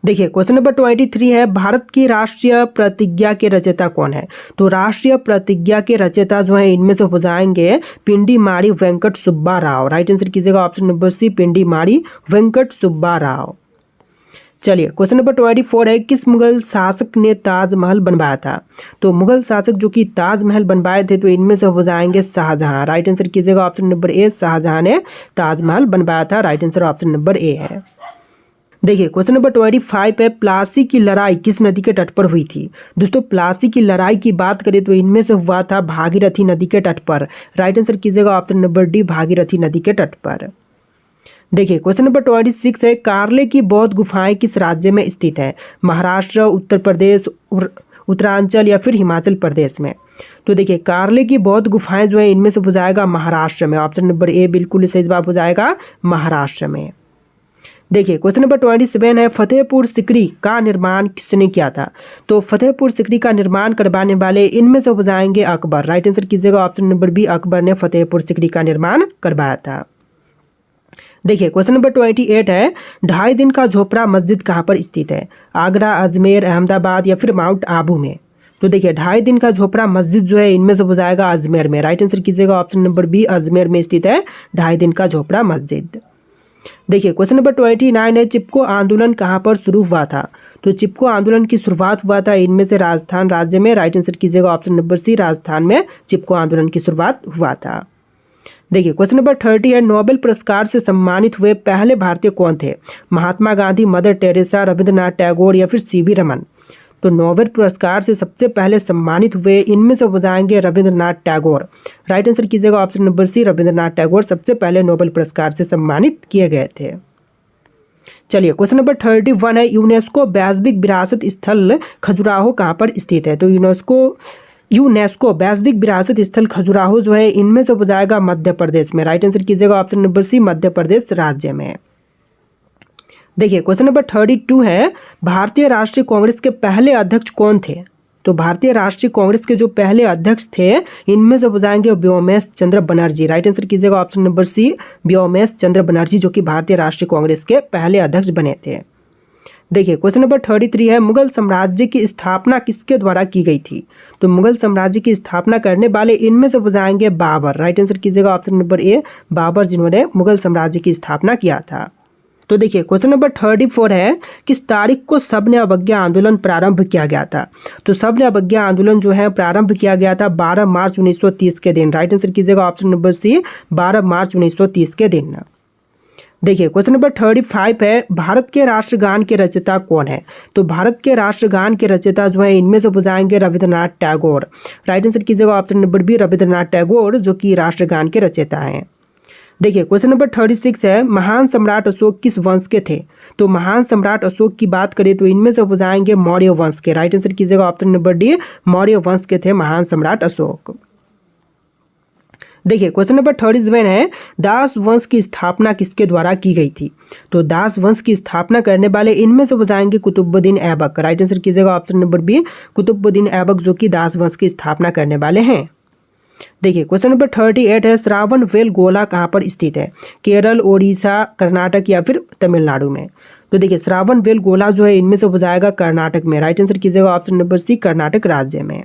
देखिए क्वेश्चन नंबर 23 है, भारत की राष्ट्रीय प्रतिज्ञा के रचयिता कौन है। तो राष्ट्रीय प्रतिज्ञा के रचयिता जो है इनमें से हो जाएंगे पिंडी माड़ी वेंकट सुब्बा राव। राइट आंसर कीजिएगा ऑप्शन नंबर सी, पिंडी माड़ी वेंकट सुब्बा राव। चलिए क्वेश्चन नंबर 24 है, किस मुगल शासक ने ताजमहल बनवाया था। तो मुगल शासक जो कि ताजमहल बनवाए थे तो इनमें से हो जाएंगे शाहजहां। राइट आंसर कीजिएगा ऑप्शन नंबर ए, शाहजहां ने ताजमहल बनवाया था। राइट आंसर ऑप्शन नंबर ए है। देखिए क्वेश्चन नंबर 25 है, प्लासी की लड़ाई किस नदी के तट पर हुई थी। दोस्तों प्लासी की लड़ाई की बात करें तो इनमें से हुआ था भागीरथी नदी के तट पर। राइट आंसर कीजिएगा ऑप्शन नंबर डी, भागीरथी नदी के तट पर। देखिए क्वेश्चन नंबर 26 है, कार्ले की बौद्ध गुफाएं किस राज्य में स्थित है। महाराष्ट्र, उत्तर प्रदेश, उत्तरांचल या फिर हिमाचल प्रदेश में। तो देखिए कार्ले की बौद्ध गुफाएं जो है इनमें से हो जाएगा महाराष्ट्र में। ऑप्शन नंबर ए बिल्कुल सही जवाब हो जाएगा, महाराष्ट्र में। देखिए क्वेश्चन नंबर 27 है, फतेहपुर सिकरी का निर्माण किसने किया था? तो फतेहपुर सिकरी का निर्माण करवाने वाले इनमें से हो जाएंगे अकबर। राइट आंसर कीजिएगा ऑप्शन नंबर बी, अकबर ने फतेहपुर सिकरी का निर्माण करवाया था। देखिए क्वेश्चन नंबर 28 है, 2.5 दिन का झोपड़ा मस्जिद कहाँ पर स्थित है? आगरा, अजमेर, अहमदाबाद या फिर माउंट आबू में? तो देखिए 2.5 दिन का झोपड़ा मस्जिद जो है इनमें से हो जाएगा अजमेर में। राइट आंसर कीजिएगा ऑप्शन नंबर बी, अजमेर में स्थित है 2.5 दिन का झोपड़ा मस्जिद। देखिए क्वेश्चन नंबर 29 है, चिपको आंदोलन कहाँ पर शुरू हुआ था? तो चिपको आंदोलन की शुरुआत हुआ था इनमें से राजस्थान राज्य में। राइट आंसर कीजिएगा ऑप्शन नंबर सी, राजस्थान में चिपको आंदोलन की शुरुआत हुआ था। देखिए क्वेश्चन नंबर 30 है, नोबेल पुरस्कार से सम्मानित हुए पहले भारतीय कौन थे? महात्मा गांधी, मदर टेरेसा, रविंद्रनाथ टैगोर या फिर सीवी रमन? तो नोबेल पुरस्कार से सबसे पहले सम्मानित हुए इनमें से हो जाएंगे रविंद्रनाथ टैगोर। राइट आंसर कीजिएगा option number C, Rabindranath Tagore सबसे पहले नोबेल पुरस्कार से सम्मानित किए गए थे। चलिए क्वेश्चन नंबर 31 है, यूनेस्को वैश्विक विरासत स्थल खजुराहो कहाँ पर स्थित है? तो यूनेस्को वैश्विक विरासत स्थल खजुराहो जो है इनमें से हो जाएगा मध्य प्रदेश में। राइट आंसर कीजिएगा ऑप्शन नंबर सी, मध्य प्रदेश राज्य में। देखिए क्वेश्चन नंबर 32 है, भारतीय राष्ट्रीय कांग्रेस के पहले अध्यक्ष कौन थे? तो भारतीय राष्ट्रीय कांग्रेस के जो पहले अध्यक्ष थे इनमें से हो जाएंगे व्योमेश चंद्र बनर्जी। राइट आंसर कीजिएगा ऑप्शन नंबर सी, व्योमेश चंद्र बनर्जी जो कि भारतीय राष्ट्रीय कांग्रेस के पहले अध्यक्ष बने थे। देखिए क्वेश्चन नंबर 33 है, मुगल साम्राज्य की स्थापना किसके द्वारा की गई थी? तो मुगल साम्राज्य की स्थापना करने वाले इनमें से हो जाएंगे बाबर। राइट आंसर कीजिएगा ऑप्शन नंबर ए, बाबर जिन्होंने मुगल साम्राज्य की स्थापना किया था। तो देखिए क्वेश्चन नंबर 34 है, किस तारीख को सविनय अवज्ञा आंदोलन प्रारंभ किया गया था? तो सविनय अवज्ञा आंदोलन जो है प्रारंभ किया गया था 12 मार्च 1930 के दिन। राइट आंसर कीजिएगा ऑप्शन नंबर सी, 12 मार्च 1930 के दिन। देखिए क्वेश्चन नंबर 35 है, भारत के राष्ट्रगान के रचयिता कौन है? तो भारत के राष्ट्रगान के रचयिता जो है इनमें से हो जाएंगे रविंद्रनाथ टैगोर। राइट आंसर कीजिएगा option number B, Rabindranath Tagore जो कि राष्ट्रगान के रचयिता हैं। देखिए क्वेश्चन नंबर 36 है, महान सम्राट अशोक किस वंश के थे? तो महान सम्राट अशोक की बात करें तो इनमें से हो जाएंगे मौर्य वंश के। राइट आंसर कीजिएगा ऑप्शन नंबर डी, मौर्य वंश के थे महान सम्राट अशोक। देखिए क्वेश्चन नंबर 37 है, दास वंश की स्थापना किसके द्वारा की गई थी? तो दास वंश की स्थापना करने वाले इनमें से हो जाएंगे कुतुबुद्दीन ऐबक। राइट आंसर कीजिएगा option number B, Qutbuddin Aibak जो कि दास वंश की स्थापना करने वाले हैं। देखिए क्वेश्चन नंबर 38 है, श्रावण बेलगोला कहाँ पर स्थित है? केरल, ओडिशा, कर्नाटक या फिर तमिलनाडु में? तो देखिए श्रावण बेलगोला जो है इनमें से हो जाएगा कर्नाटक में। राइट आंसर कीजिएगा ऑप्शन नंबर सी, कर्नाटक राज्य में।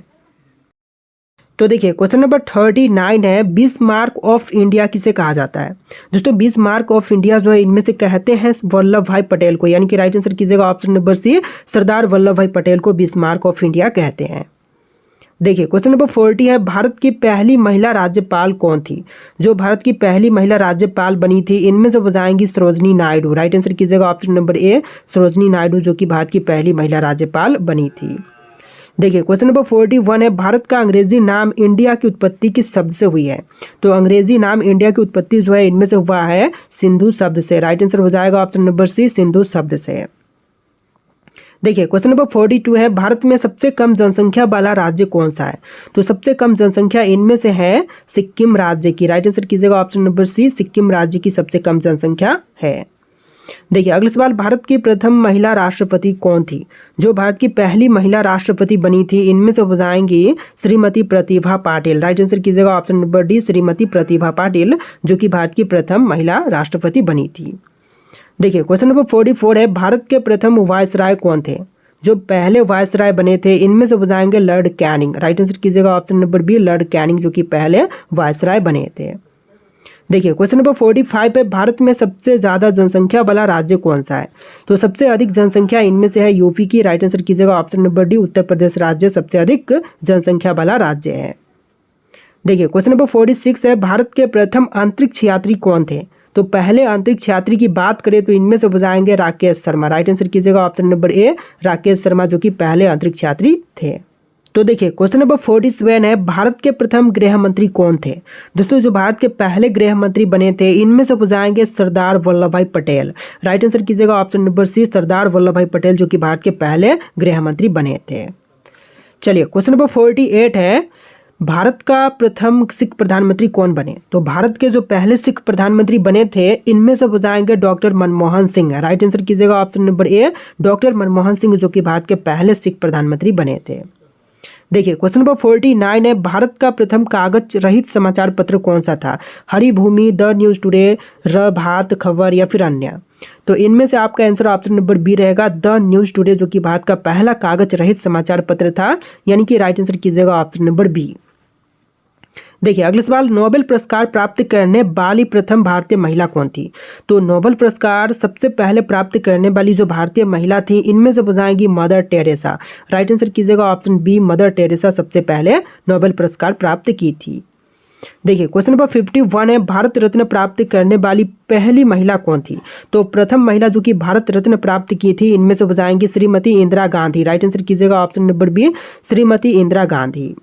तो देखिए क्वेश्चन नंबर 39 है, बिस्मार्क ऑफ इंडिया किसे कहा जाता है? दोस्तों बिस्मार्क ऑफ इंडिया जो है इनमें से कहते हैं वल्लभ भाई पटेल को, यानी कि राइट आंसर कीजिएगा ऑप्शन नंबर सी, सरदार वल्लभ भाई पटेल को बिस्मार्क ऑफ इंडिया कहते हैं। देखिए क्वेश्चन नंबर 40 है, भारत की पहली महिला राज्यपाल कौन थी? जो भारत की पहली महिला राज्यपाल बनी थी इनमें से हो जाएंगी सरोजनी नायडू। राइट आंसर कीजिएगा ऑप्शन नंबर ए, सरोजनी नायडू जो कि भारत की पहली महिला राज्यपाल बनी थी। देखिए क्वेश्चन नंबर 41 है, भारत का अंग्रेजी नाम इंडिया की उत्पत्ति किस शब्द से हुई है? तो अंग्रेजी नाम इंडिया की उत्पत्ति जो है इनमें से हुआ है सिंधु शब्द से। राइट आंसर हो जाएगा ऑप्शन नंबर सी, सिंधु शब्द से। देखिए क्वेश्चन नंबर 42 है, भारत में सबसे कम जनसंख्या वाला राज्य कौन सा है? तो सबसे कम जनसंख्या इनमें से है सिक्किम राज्य की। राइट आंसर कीजिएगा ऑप्शन नंबर सी, सिक्किम राज्य की सबसे कम जनसंख्या है। देखिए अगला सवाल, भारत की प्रथम महिला राष्ट्रपति कौन थी? जो भारत की पहली महिला राष्ट्रपति बनी थी इनमें से हो जाएंगी श्रीमती प्रतिभा पाटिल। राइट आंसर कीजिएगा option number D, Shrimati Pratibha Patil जो कि भारत की प्रथम महिला राष्ट्रपति बनी थी। देखिए क्वेश्चन नंबर 44 है, भारत के प्रथम वायसराय कौन थे? जो पहले वायसराय बने थे इनमें से हो जाएंगे लॉर्ड कैनिंग। राइट आंसर कीजिएगा option number B, lord Canning जो कि पहले वायसराय बने थे। देखिए क्वेश्चन नंबर 45 है, भारत में सबसे ज़्यादा जनसंख्या वाला राज्य कौन सा है? तो सबसे अधिक जनसंख्या इनमें से है यूपी की। राइट आंसर कीजिएगा option number D, Uttar Pradesh राज्य सबसे अधिक जनसंख्या वाला राज्य है। देखिए क्वेश्चन नंबर 46 है, भारत के प्रथम अंतरिक्ष यात्री कौन थे? तो पहले अंतरिक्ष यात्री की बात करें तो इनमें से हो जाएंगे राकेश शर्मा। राइट आंसर कीजिएगा ऑप्शन नंबर ए, राकेश शर्मा जो कि पहले अंतरिक्ष यात्री थे। तो देखिए क्वेश्चन नंबर 47 है, भारत के प्रथम गृह मंत्री कौन थे? दोस्तों जो भारत के पहले गृह मंत्री बने थे इनमें से हो जाएंगे सरदार वल्लभ भाई पटेल। राइट आंसर कीजिएगा ऑप्शन नंबर सी, सरदार वल्लभ भाई पटेल जो कि भारत के पहले गृह मंत्री बने थे। चलिए क्वेश्चन नंबर 48 है, भारत का प्रथम सिख प्रधानमंत्री कौन बने? तो भारत के जो पहले सिख प्रधानमंत्री बने थे इनमें से हो जाएंगे doctor Manmohan Singh. Right answer कीजिएगा option number A, doctor Manmohan Singh जो कि भारत के पहले सिख प्रधानमंत्री बने थे। देखिए क्वेश्चन नंबर 49 है, भारत का प्रथम कागज रहित समाचार पत्र कौन सा था? Haribhoomi, the news today, Prabhat Khabar या फिर अन्य? तो इनमें से आपका आंसर ऑप्शन नंबर बी रहेगा, द न्यूज़ टुडे, जो कि भारत का पहला कागज रहित समाचार पत्र था, यानी कि राइट आंसर कीजिएगा ऑप्शन नंबर बी। देखिए अगला सवाल, नोबेल पुरस्कार प्राप्त करने वाली प्रथम भारतीय महिला कौन थी? तो नोबेल पुरस्कार सबसे पहले प्राप्त करने वाली जो भारतीय महिला थी इनमें से बताएंगी मदर टेरेसा। राइट आंसर कीजिएगा ऑप्शन बी, मदर टेरेसा सबसे पहले नोबेल पुरस्कार प्राप्त की थी। देखिए क्वेश्चन नंबर 51 है, भारत रत्न प्राप्त करने वाली पहली महिला कौन थी? तो प्रथम महिला जो कि भारत रत्न प्राप्त की थी इनमें से बताएंगी श्रीमती इंदिरा गांधी। राइट आंसर कीजिएगा option number B, Shrimati Indira Gandhi.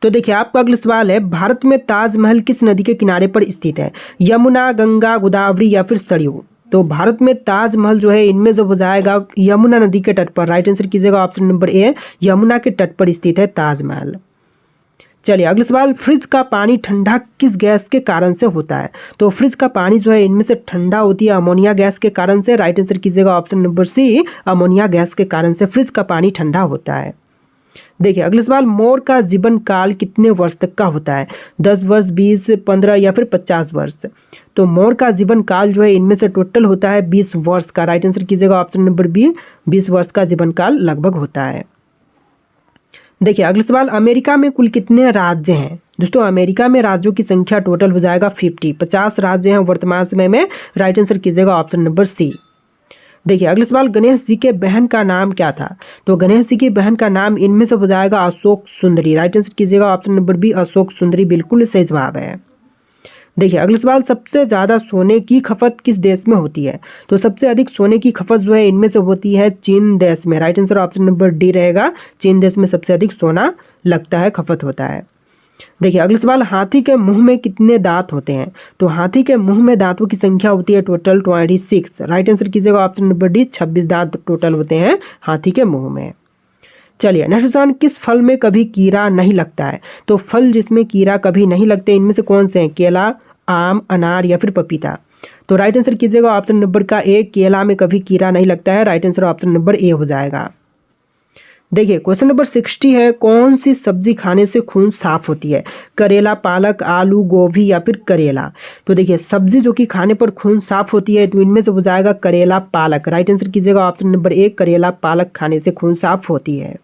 तो देखिए आपका अगला सवाल है, भारत में ताजमहल किस नदी के किनारे पर स्थित है? यमुना, गंगा, गोदावरी या फिर सरयू? तो भारत में ताजमहल जो है इनमें जो हो जाएगा यमुना नदी के तट पर। राइट आंसर कीजिएगा ऑप्शन नंबर ए, यमुना के तट पर स्थित है ताजमहल। चलिए अगला सवाल, फ्रिज का पानी ठंडा किस गैस के कारण से होता है? तो फ्रिज का पानी जो है इनमें से ठंडा होती है अमोनिया गैस के कारण से। राइट आंसर कीजिएगा option number C, ammonia gas के कारण से फ्रिज का पानी ठंडा होता है। देखिए अगला सवाल, मोर का जीवन काल कितने वर्ष तक का होता है? 10 वर्ष, 20, 15 या फिर 50 वर्ष? तो मोर का जीवन काल जो है इनमें से टोटल होता है 20 वर्ष का। राइट आंसर कीजिएगा ऑप्शन नंबर बी, 20 वर्ष का जीवन काल लगभग होता है। देखिए अगला सवाल, अमेरिका में कुल कितने राज्य हैं? दोस्तों अमेरिका में राज्यों की संख्या टोटल हो जाएगा 50 राज्य हैं वर्तमान समय में। राइट आंसर कीजिएगा ऑप्शन नंबर सी। देखिए अगला सवाल, गणेश जी के बहन का नाम क्या था? तो गणेश जी की बहन का नाम इनमें से हो जाएगा अशोक सुंदरी। राइट आंसर कीजिएगा ऑप्शन नंबर बी, अशोक सुंदरी बिल्कुल सही जवाब है। देखिए अगला सवाल, सबसे ज़्यादा सोने की खपत किस देश में होती है? तो सबसे अधिक सोने की खपत जो है इनमें से होती है चीन देश में। Right answer option number D रहेगा, चीन देश में सबसे अधिक सोना लगता है, खपत होता है। देखिए अगला सवाल, हाथी के मुंह में कितने दांत होते हैं? तो हाथी के मुंह में दांतों की संख्या होती है टोटल 26। राइट आंसर कीजिएगा ऑप्शन नंबर डी, 26 दांत टोटल होते हैं हाथी के मुंह में। चलिए नेक्स्ट क्वेश्चन, किस फल में कभी कीड़ा नहीं लगता है? तो फल जिसमें कीड़ा कभी नहीं लगते इनमें से कौन से हैं? केला, आम, अनार या फिर पपीता? तो राइट आंसर कीजिएगा ऑप्शन नंबर का ए, केला में कभी कीड़ा नहीं लगता है। राइट आंसर ऑप्शन नंबर ए हो जाएगा। देखिए क्वेश्चन नंबर 60 है, कौन सी सब्जी खाने से खून साफ होती है? करेला, पालक, आलू, गोभी या फिर करेला? तो देखिए सब्जी जो कि खाने पर खून साफ होती है तो इनमें से हो जाएगा करेला, पालक। राइट आंसर कीजिएगा ऑप्शन नंबर ए, करेला, पालक खाने से खून साफ होती है।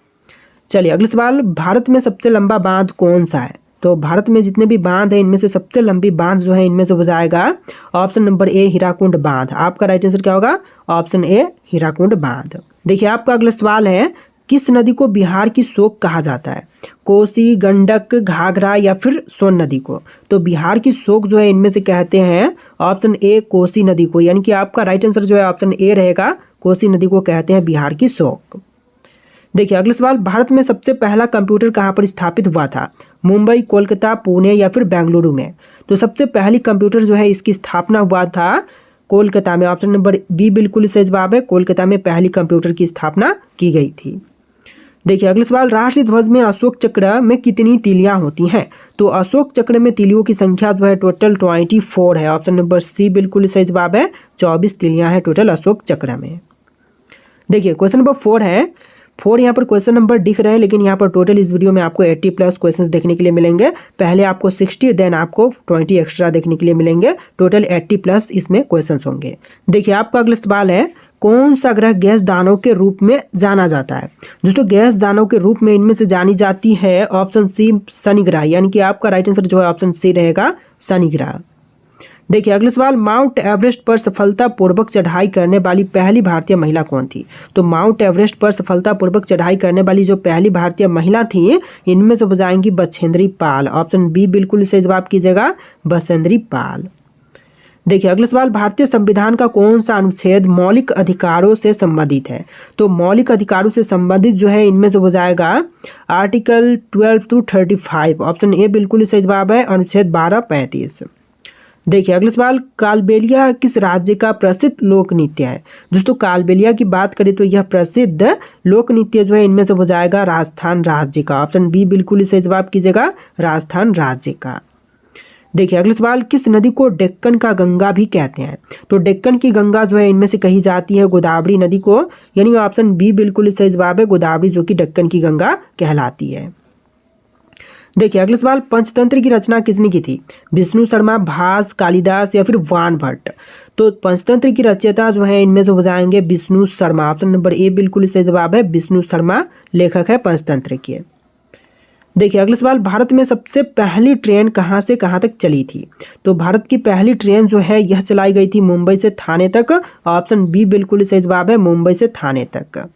चलिए अगला सवाल, भारत में सबसे लंबा बांध कौन सा है? तो भारत में जितने भी बांध है इनमें से सबसे लंबी बांध जो है इनमें से हो जाएगा ऑप्शन नंबर ए, हीराकुंड बांध। आपका राइट आंसर क्या होगा? ऑप्शन ए, हीराकुंड बांध। देखिए आपका अगला सवाल है, किस नदी को बिहार की शोक कहा जाता है? कोसी, गंडक, घाघरा या फिर सोन नदी को? तो बिहार की शोक जो है इनमें से कहते हैं ऑप्शन ए, कोसी नदी को, यानी कि आपका राइट आंसर जो है ऑप्शन ए रहेगा, कोसी नदी को कहते हैं बिहार की शोक। देखिए अगला सवाल, भारत में सबसे पहला कंप्यूटर कहाँ पर स्थापित हुआ था? मुंबई, कोलकाता, पुणे या फिर बेंगलुरु में? तो सबसे पहली कंप्यूटर जो है इसकी स्थापना हुआ था कोलकाता में। ऑप्शन नंबर बी बिल्कुल सही जवाब है, कोलकाता में पहली कंप्यूटर की स्थापना की गई थी। देखिए अगला सवाल, राष्ट्रीय ध्वज में अशोक चक्र में कितनी तीलियां होती हैं? तो अशोक चक्र में तीलियों की संख्या जो है टोटल 24 है। ऑप्शन नंबर सी बिल्कुल सही जवाब है, 24 तीलियां हैं टोटल अशोक चक्र में। देखिए क्वेश्चन नंबर 4 है, 4 यहाँ पर क्वेश्चन नंबर दिख रहे हैं लेकिन यहाँ पर टोटल इस वीडियो में आपको 80+ क्वेश्चंस देखने के लिए मिलेंगे। पहले आपको 60 देन आपको 20 एक्स्ट्रा देखने के लिए मिलेंगे। टोटल 80+ इसमें क्वेश्चंस होंगे। देखिए आपका अगला सवाल है, कौन सा ग्रह गैस दानव के रूप में जाना जाता है? दोस्तों गैस दानव के रूप में इनमें से जानी जाती है ऑप्शन सी, शनि ग्रह, यानी कि आपका राइट आंसर जो है ऑप्शन सी रहेगा, शनि ग्रह। देखिए अगला सवाल, माउंट एवरेस्ट पर सफलतापूर्वक चढ़ाई करने वाली पहली भारतीय महिला कौन थी? तो माउंट एवरेस्ट पर सफलतापूर्वक चढ़ाई करने वाली जो पहली भारतीय महिला थी इनमें से हो जाएंगी बछेंद्री पाल। ऑप्शन बी बिल्कुल सही जवाब कीजिएगा, बछेंद्री पाल। देखिए अगला सवाल, भारतीय संविधान का कौन सा अनुच्छेद मौलिक अधिकारों से संबंधित है? तो मौलिक अधिकारों से संबंधित जो है इनमें से हो जाएगा आर्टिकल 12 to 35। ऑप्शन ए बिल्कुल सही जवाब है, अनुच्छेद 12, 35। देखिए अगला सवाल, कालबेलिया किस राज्य का प्रसिद्ध लोक नृत्य है? दोस्तों कालबेलिया की बात करें तो यह प्रसिद्ध लोक नृत्य जो है इनमें से हो जाएगा राजस्थान राज्य का। ऑप्शन बी बिल्कुल सही जवाब कीजिएगा, राजस्थान राज्य का। देखिए अगला सवाल, किस नदी को डेक्कन का गंगा भी कहते हैं? तो डेक्कन की गंगा जो है इनमें से कही जाती है गोदावरी नदी को, यानी ऑप्शन बी बिल्कुल सही जवाब है, गोदावरी जो कि डेक्कन की गंगा कहलाती है। देखिए अगला सवाल, पंचतंत्र की रचना किसने की थी? विष्णु शर्मा, भास, कालिदास या फिर वान भट्ट? तो पंचतंत्र की रचयिता जो है इनमें से हो जाएंगे विष्णु शर्मा। ऑप्शन नंबर ए बिल्कुल सही जवाब है, विष्णु शर्मा लेखक है पंचतंत्र के। देखिए अगला सवाल, भारत में सबसे पहली ट्रेन कहाँ से कहाँ तक चली थी? तो भारत की पहली ट्रेन जो है यह चलाई गई थी मुंबई से थाने तक। ऑप्शन बी बिल्कुल सही जवाब है, मुंबई से थाने तक।